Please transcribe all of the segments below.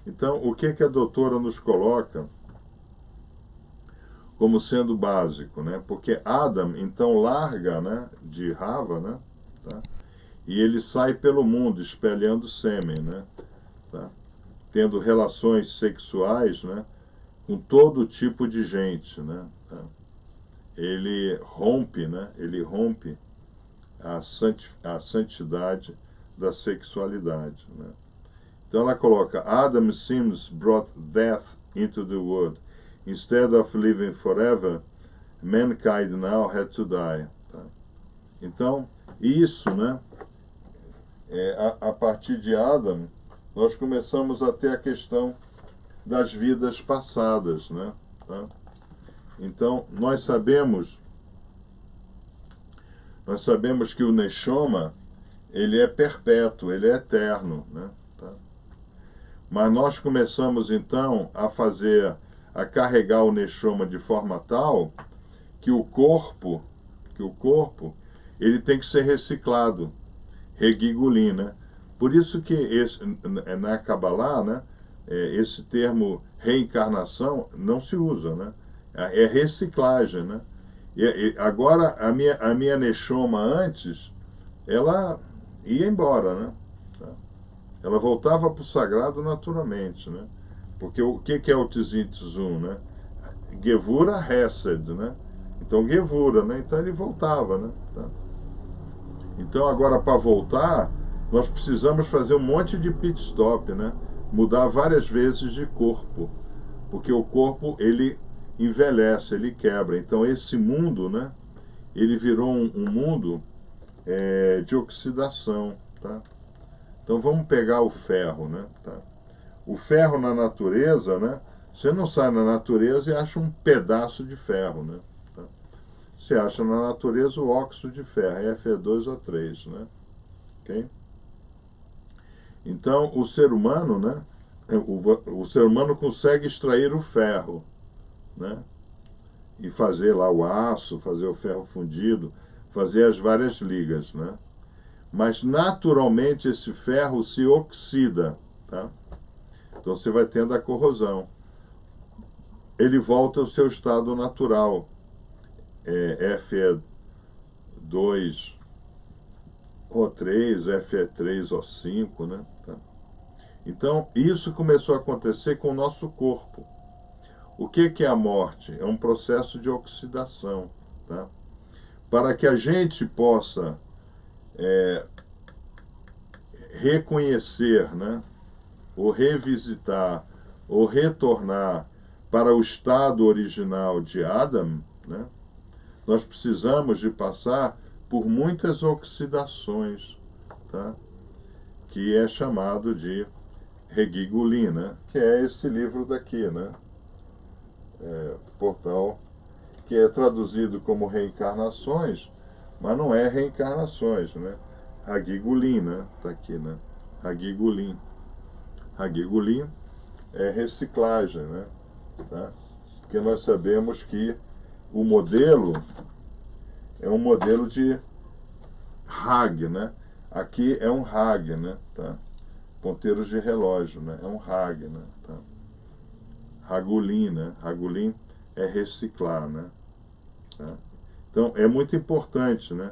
Então, o que a doutora nos coloca como sendo básico, né? Porque Adam, então, larga, né, de Rava, né, tá? E ele sai pelo mundo espalhando sêmen, né, tá? Tendo relações sexuais, né, com todo tipo de gente, né, tá? Ele rompe, né, ele rompe a santidade da sexualidade, né? Então ela coloca, Adam's sins brought death into the world. Instead of living forever, mankind now had to die. Tá? Então, isso, né, a partir de Adam, nós começamos a ter a questão das vidas passadas, né? Tá? Então, nós sabemos que o Neshama, ele é perpétuo, ele é eterno, né? Tá? Mas nós começamos então a carregar o Neshama de forma tal que o corpo, ele tem que ser reciclado, regigulim, né? Por isso que na Kabbalah, né, esse termo reencarnação não se usa, né? É reciclagem, né? Agora a minha Neshama antes, ela ia embora, né? Tá? Ela voltava para o sagrado naturalmente, né? Porque o que é o Tzim, né? Gevura Hesed, né? Então Gevura, né? Então ele voltava, né? Tá? Então agora para voltar, nós precisamos fazer um monte de pit stop, né? Mudar várias vezes de corpo, porque o corpo ele envelhece, ele quebra. Então esse mundo, né? Ele virou um mundo de oxidação, tá? Então vamos pegar o ferro, né? Tá? O ferro na natureza, né? Você não sai na natureza e acha um pedaço de ferro, né? Tá? Você acha na natureza o óxido de ferro, Fe2O3, né? Okay? Então o ser humano, né? O ser humano consegue extrair o ferro, né? E fazer lá o aço, fazer o ferro fundido, fazer as várias ligas, né? Mas naturalmente esse ferro se oxida, tá? Então você vai tendo a corrosão. Ele volta ao seu estado natural, Fe2O3, Fe3O5, né? Tá? Então isso começou a acontecer com o nosso corpo. O que é a morte? É um processo de oxidação, tá? Para que a gente possa reconhecer, né, ou revisitar, ou retornar para o estado original de Adam, né, nós precisamos de passar por muitas oxidações, tá, que é chamado de Regigulim, né, que é esse livro daqui, né, portal, que é traduzido como reencarnações, mas não é reencarnações, né? Hagigulim, né? Tá aqui, né? Hagigulim. Hagigulim é reciclagem, né? Tá? Porque nós sabemos que o modelo é um modelo de Hag, né? Aqui é um Hag, né? Tá? Ponteiros de relógio, né? É um Hag, né? Tá? Hagulim, né? Hagulim é reciclar, né? Tá? Então é muito importante, né?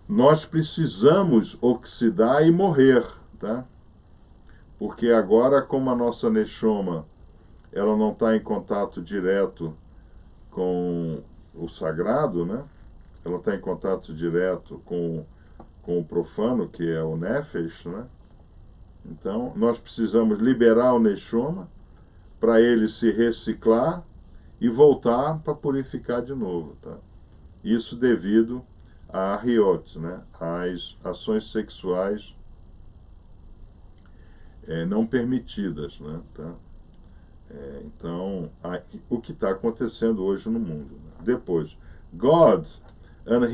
Nós precisamos oxidar e morrer, tá? Porque agora, como a nossa Neshama, ela não está em contato direto com o sagrado, né? Ela está em contato direto com o profano, que é o Nefesh, né? Então, nós precisamos liberar o Neshama para ele se reciclar e voltar para purificar de novo, tá? Isso devido a Ariot, né? As ações sexuais não permitidas, né? Tá? Então, o que está acontecendo hoje no mundo. Né? Depois, God and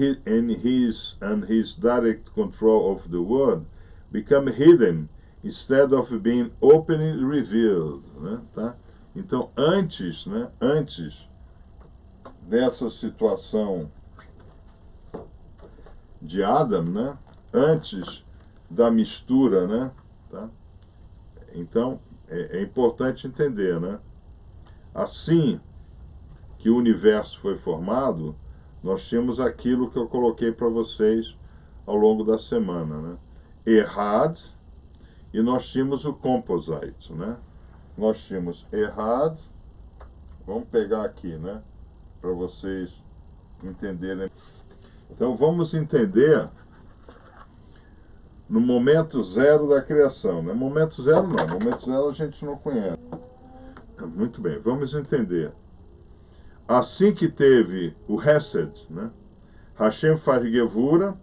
his direct control of the world become hidden instead of being openly revealed, né? Tá? Então, antes dessa situação de Adam, né? Antes da mistura, né? Tá? Então, é importante entender, né? Assim que o universo foi formado, nós tínhamos aquilo que eu coloquei para vocês ao longo da semana, né? Errad, e nós tínhamos o composite, né? Nós tínhamos Errad, vamos pegar aqui, né? Para vocês entenderem. Então vamos entender no momento zero da criação, né? Momento zero não, momento zero a gente não conhece. Muito bem, vamos entender. Assim que teve o Hesed, né? Hashem faz Gevura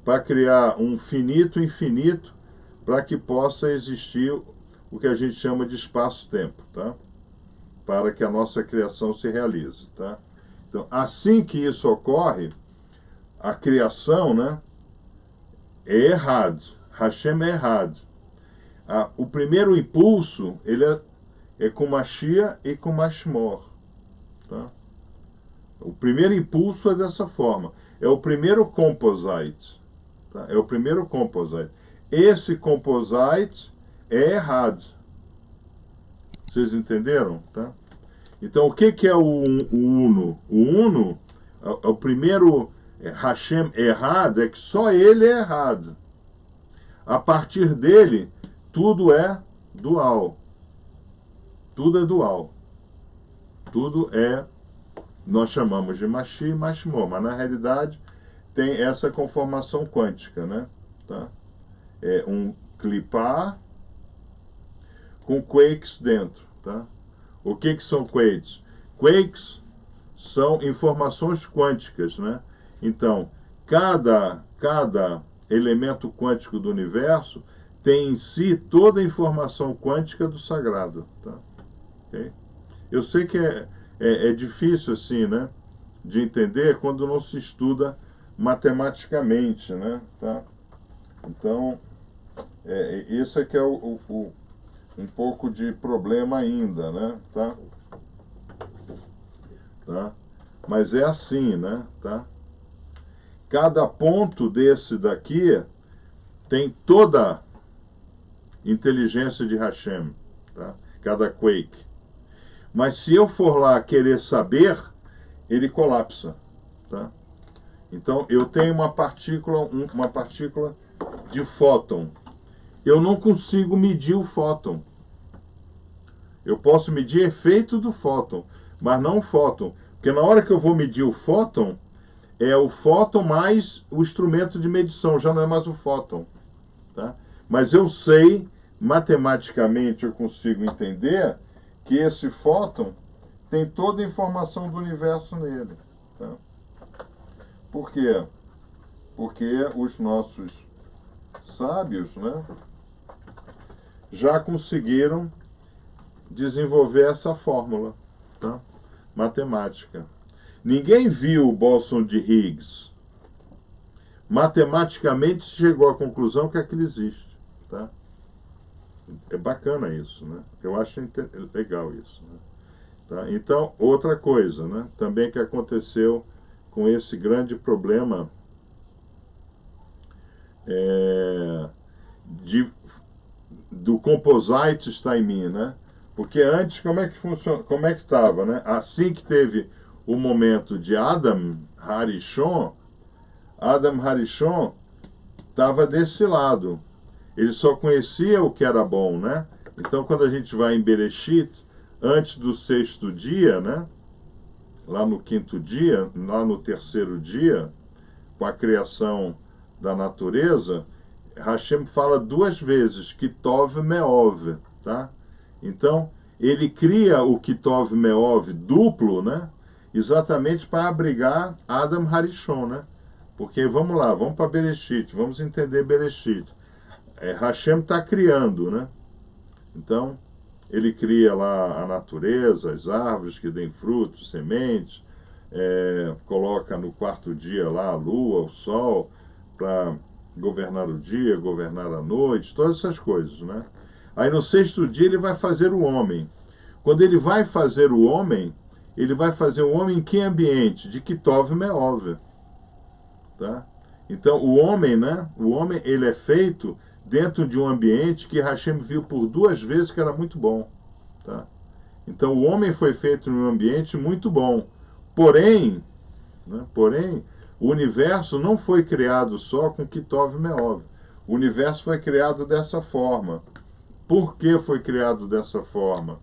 para criar um finito infinito para que possa existir o que a gente chama de espaço-tempo, tá? Para que a nossa criação se realize, tá? Então, assim que isso ocorre, a criação, né, é errado. Hashem é errado. O primeiro impulso, ele é com Mashiach e com Mashmor, tá? O primeiro impulso é dessa forma. É o primeiro composite, tá? É o primeiro composite. Esse composite é errado. Vocês entenderam? Tá? Então, o que é o Uno? O Uno, o primeiro Hashem errado, é que só ele é errado. A partir dele, tudo é dual. Tudo é dual. Tudo é, nós chamamos de Mashi e Mashmo, mas na realidade tem essa conformação quântica, né? Tá? É um clipar com quakes dentro, tá? O que são quakes? Quakes são informações quânticas, né? Então, cada elemento quântico do universo tem em si toda a informação quântica do sagrado, tá? Okay? Eu sei que é difícil assim, né, de entender quando não se estuda matematicamente, né? Tá? Então, isso é que é um pouco de problema ainda, né? Tá? Tá? Mas é assim, né? Tá? Cada ponto desse daqui tem toda a inteligência de Hashem, tá? Cada quake. Mas se eu for lá querer saber, ele colapsa, tá? Então eu tenho uma partícula de fóton. Eu não consigo medir o fóton. Eu posso medir efeito do fóton, mas não o fóton. Porque na hora que eu vou medir o fóton, é o fóton mais o instrumento de medição, já não é mais o fóton. Tá? Mas eu sei, matematicamente eu consigo entender que esse fóton tem toda a informação do universo nele. Tá? Por quê? Porque os nossos sábios, né, já conseguiram desenvolver essa fórmula, tá? Matemática. Ninguém viu o bóson de Higgs. Matematicamente se chegou à conclusão que aquilo existe, tá? É bacana isso, né? Eu acho legal isso, né? Tá? Então, outra coisa, né, também que aconteceu com esse grande problema do composite está em mim, né? Porque antes, como é que funciona, como é que estava, né? Assim que teve o momento de Adam Harishon estava desse lado. Ele só conhecia o que era bom, né? Então, quando a gente vai em Bereshit, antes do sexto dia, né? Lá no quinto dia, lá no terceiro dia, com a criação da natureza, Hashem fala duas vezes, Kitov Meov, tá? Então, ele cria o Kitov Meov duplo, né? Exatamente para abrigar Adam Harishon, né? Porque, vamos lá, vamos para Bereshit, vamos entender Bereshit. Hashem está criando, né? Então, ele cria lá a natureza, as árvores que dêem frutos, sementes, coloca no quarto dia lá a lua, o sol, para governar o dia, governar a noite, todas essas coisas, né? Aí no sexto dia ele vai fazer o homem. Quando ele vai fazer o homem em que ambiente? De Kitov Meov, tá? Então o homem, né? O homem, ele é feito dentro de um ambiente que Hashem viu por 2 vezes que era muito bom. Tá? Então o homem foi feito em um ambiente muito bom. Porém, o universo não foi criado só com Kitov e Meov. O universo foi criado dessa forma. Por que foi criado dessa forma?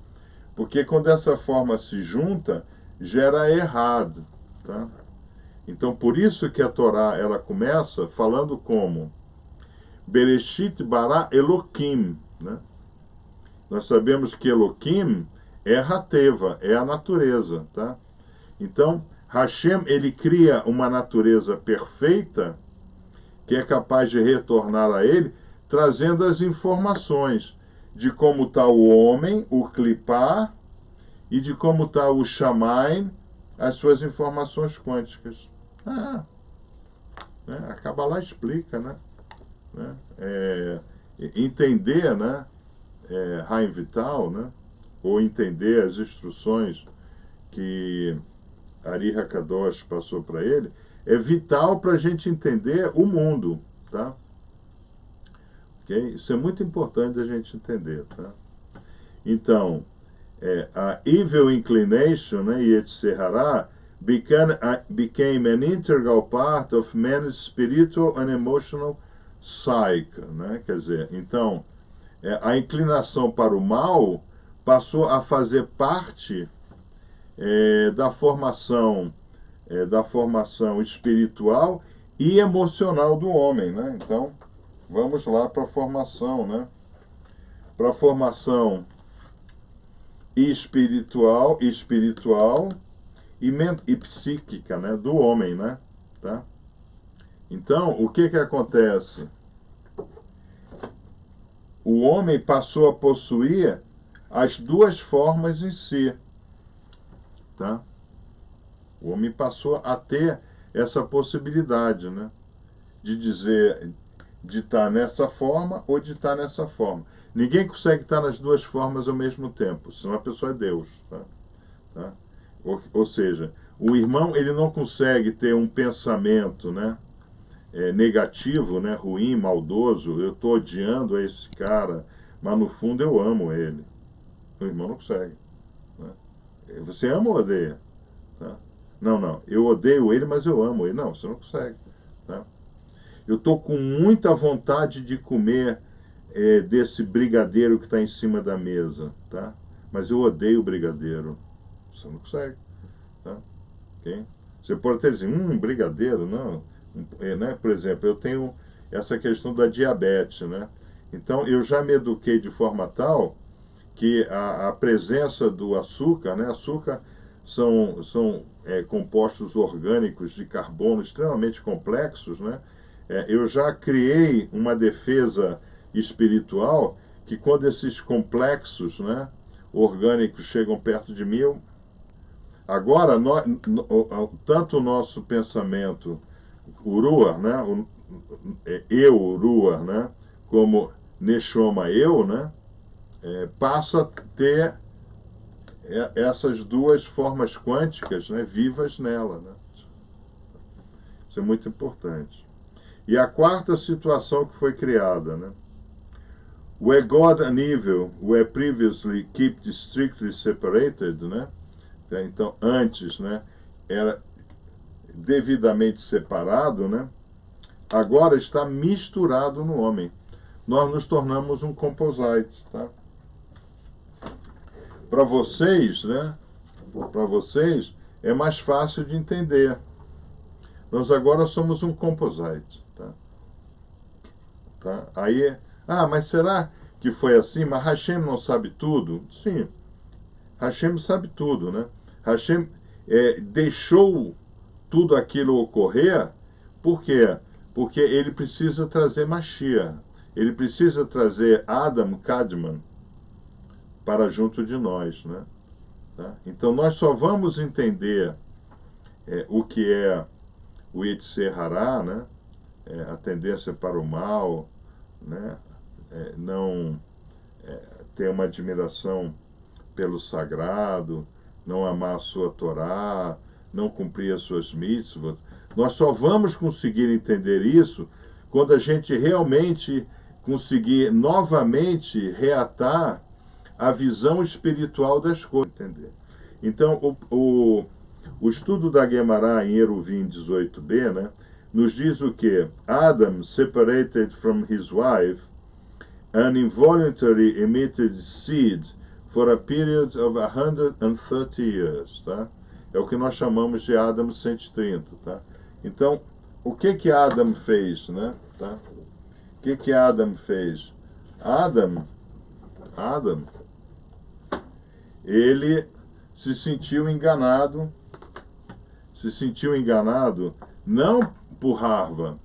Porque quando essa forma se junta, gera errado. Tá? Então por isso que a Torá ela começa falando como Bereshit bara Elokim. Né? Nós sabemos que Elokim é Hateva, é a natureza. Tá? Então Hashem ele cria uma natureza perfeita que é capaz de retornar a ele, trazendo as informações de como está o homem, o Klipá, e de como está o Shamayim, as suas informações quânticas. A Kabbalah explica, né? Entender, né? Haim Vital, né? Ou entender as instruções que Ari Hakadosh passou para ele, é vital para a gente entender o mundo, tá? Okay? Isso é muito importante a gente entender, tá? Então, a evil inclination, né, Yetzirah, became an integral part of man's spiritual and emotional psyche, né? Quer dizer, então, a inclinação para o mal passou a fazer parte da formação espiritual e emocional do homem, né? Então, vamos lá para a formação, né? Para a formação espiritual e psíquica, né? Do homem, né? Tá? Então, o que acontece? O homem passou a possuir as 2 formas em si, tá? O homem passou a ter essa possibilidade, né? De dizer, de estar nessa forma ou de estar nessa forma. Ninguém consegue estar nas 2 formas ao mesmo tempo, senão a pessoa é Deus. Tá? Ou seja, o irmão ele não consegue ter um pensamento, né? Negativo, né? Ruim, maldoso. Eu estou odiando esse cara, mas no fundo eu amo ele. O irmão não consegue. Né? Você ama ou odeia? Tá? Não, eu odeio ele, mas eu amo ele. Não, você não consegue. Tá? Eu estou com muita vontade de comer desse brigadeiro que está em cima da mesa, tá? Mas eu odeio o brigadeiro. Você não consegue. Tá? Okay? Você pode até dizer, brigadeiro, não. Né? Por exemplo, eu tenho essa questão da diabetes, né? Então eu já me eduquei de forma tal que a presença do açúcar, né? Açúcar são compostos orgânicos de carbono extremamente complexos, né? Eu já criei uma defesa espiritual que quando esses complexos, né, orgânicos chegam perto de mim, agora tanto o nosso pensamento Uruar, né, eu Uruar, né, como Neshoma eu, né, passa a ter essas 2 formas quânticas, né, vivas nela, né? Isso é muito importante. E a 4ª situação que foi criada, né? Where God and evil were previously kept strictly separated, né? Então, antes, né, era devidamente separado, né? Agora está misturado no homem. Nós nos tornamos um composite, tá? Para vocês, né? Para vocês é mais fácil de entender. Nós agora somos um composite, tá? Aí, mas será que foi assim? Mas Hashem não sabe tudo? Sim, Hashem sabe tudo, né? Hashem deixou tudo aquilo ocorrer, por quê? Porque ele precisa trazer Mashiach, ele precisa trazer Adam Kadman para junto de nós, né? Tá? Então nós só vamos entender o que é o Yetzirah, né? A tendência para o mal, né? Não ter uma admiração pelo sagrado, não amar a sua Torá, não cumprir as suas mitzvot. Nós só vamos conseguir entender isso quando a gente realmente conseguir novamente reatar a visão espiritual das coisas, entender? Então, o estudo da Guemará em Eruvin 18b, né, nos diz o que? Adam separated from his wife and involuntarily emitted seed for a period of 130 years, tá? É o que nós chamamos de Adam 130, tá? Então, o que Adam fez, né? Tá? O que Adam fez? Adam, ele se sentiu enganado não por Raya,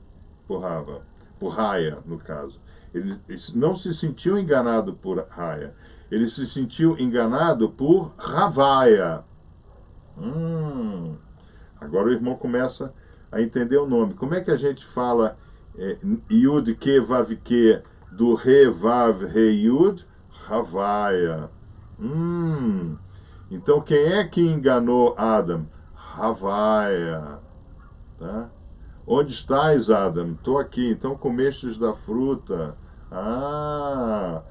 no caso. Ele não se sentiu enganado por Raya. Ele se sentiu enganado por Ravaya. Agora o irmão começa a entender o nome. Como é que a gente fala Yud Ke Vav Ke do Re Vav Re Yud? Ravaya. Então quem é que enganou Adam? Ravaya. Tá? Onde estás, Adam? Estou aqui. Então comestes da fruta. A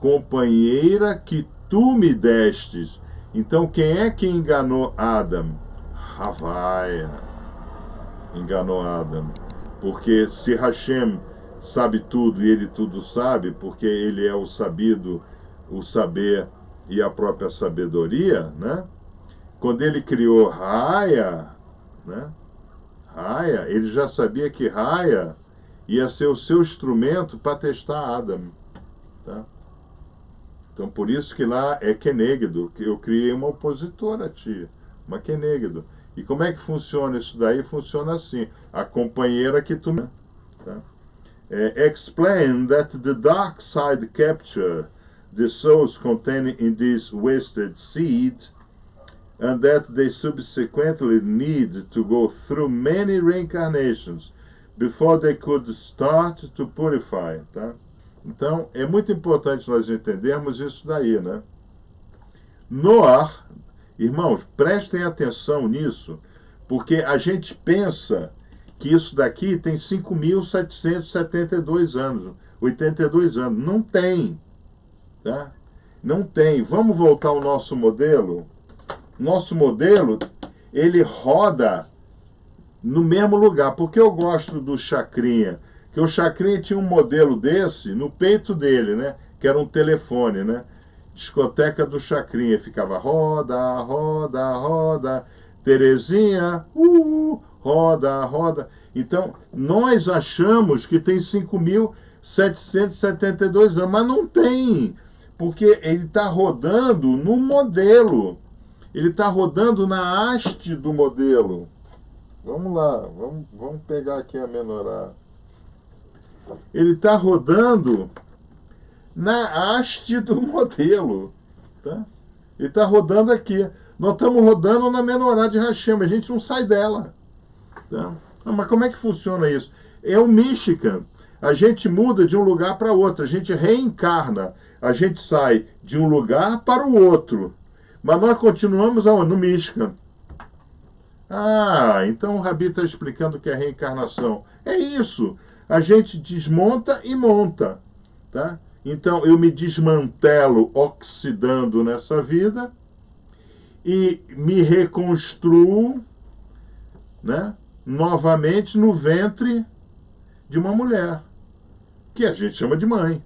companheira que tu me destes. Então quem é que enganou Adam? Ravaya. Enganou Adam. Porque se Hashem sabe tudo e ele tudo sabe, porque ele é o sabido, o saber e a própria sabedoria, né? Quando ele criou Raya, né? Raya, ele já sabia que Raya ia ser o seu instrumento para testar Adam, tá? Então por isso que lá é Kenegdo, que eu criei uma opositora a ti, uma Kenegdo. E como é que funciona isso daí? Funciona assim, a companheira que tu... Tá? Explain that the dark side capture the souls contained in this wasted seed, and that they subsequently need to go through many reincarnations before they could start to purify, tá? Então, é muito importante nós entendermos isso daí, né? Noar, irmãos, prestem atenção nisso, porque a gente pensa que isso daqui tem 5.772 anos, 82 anos. Não tem, tá? Não tem. Vamos voltar ao nosso modelo? Nosso modelo, ele roda no mesmo lugar. Porque eu gosto do Chacrinha, que o Chacrinha tinha um modelo desse no peito dele, né? Que era um telefone, né? Discoteca do Chacrinha. Ficava roda, roda, roda, Terezinha, roda, roda. Então, nós achamos que tem 5.772 anos, mas não tem. Porque ele está rodando no modelo. Ele está rodando na haste do modelo. Vamos lá, vamos pegar aqui a menorá. Ele está rodando na haste do modelo. Tá? Ele está rodando aqui. Nós estamos rodando na menorá de Hashem, a gente não sai dela. Tá? Mas como é que funciona isso? É o Michigan. A gente muda de um lugar para outro, a gente reencarna. A gente sai de um lugar para o outro. Mas nós continuamos no Michigan. Então o Rabi está explicando o que é reencarnação. É isso. A gente desmonta e monta. Tá? Então eu me desmantelo oxidando nessa vida e me reconstruo, né, novamente no ventre de uma mulher, que a gente chama de mãe.